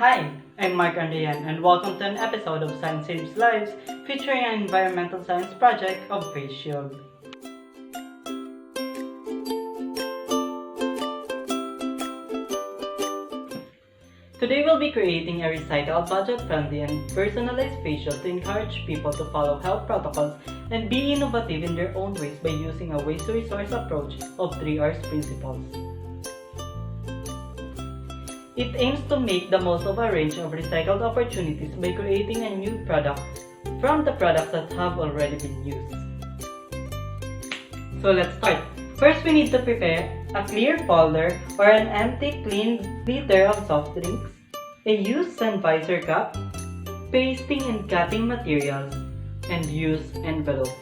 Hi, I'm Mark Andayan and welcome to an episode of Science Saves Lives featuring an environmental science project of face shield. Today we'll be creating a recycled, budget-friendly, and personalized face shield to encourage people to follow health protocols and be innovative in their own ways by using a waste-to-resource approach of 3R's principles. It aims to make the most of a range of recycled opportunities by creating a new product from the products that have already been used. So let's start. First, we need to prepare a clear folder or an empty clean liter of soft drinks, a used and visor cap, pasting and cutting materials, and used envelopes.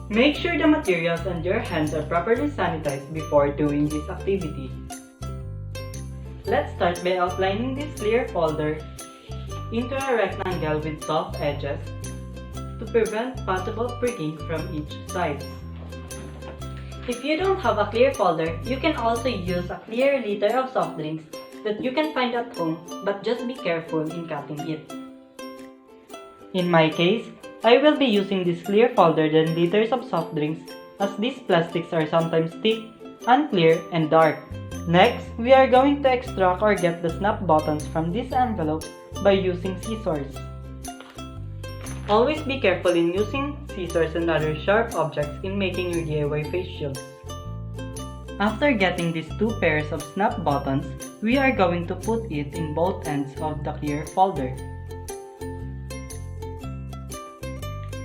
Make sure the materials and your hands are properly sanitized before doing this activity. Let's start by outlining this clear folder into a rectangle with soft edges to prevent possible pricking from each side. If you don't have a clear folder, you can also use a clear liter of soft drinks that you can find at home, but just be careful in cutting it. In my case, I will be using this clear folder than liters of soft drinks as these plastics are sometimes thick, unclear, and dark. Next, we are going to extract or get the snap buttons from this envelope by using scissors. Always be careful in using scissors and other sharp objects in making your DIY face shields. After getting these two pairs of snap buttons, we are going to put it in both ends of the clear folder.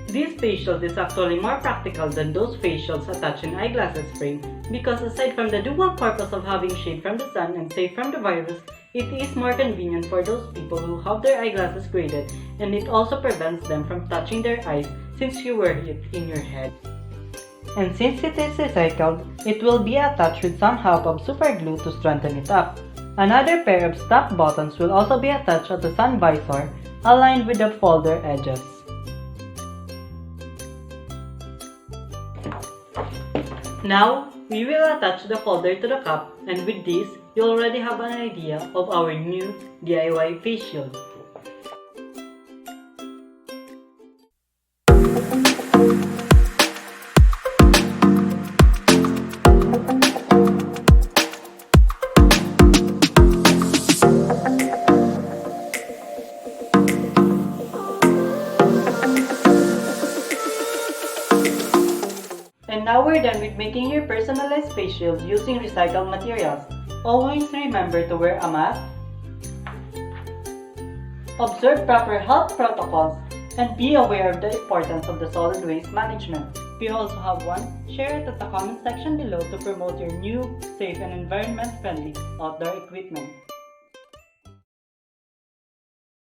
This face shield is actually more practical than those face shields attached in eyeglasses frame because aside from the dual purpose of having shade from the sun and safe from the virus, it is more convenient for those people who have their eyeglasses graded, and it also prevents them from touching their eyes since you wear it in your head. And since it is recycled, it will be attached with some help of super glue to strengthen it up. Another pair of snap buttons will also be attached at the sun visor aligned with the folder edges. Now, we will attach the folder to the cap, and with this, you already have an idea of our new DIY face shield. And now we're done with making your personalized face shield using recycled materials. Always remember to wear a mask, observe proper health protocols, and be aware of the importance of the solid waste management. If you also have one, share it at the comment section below to promote your new, safe, and environment-friendly outdoor equipment.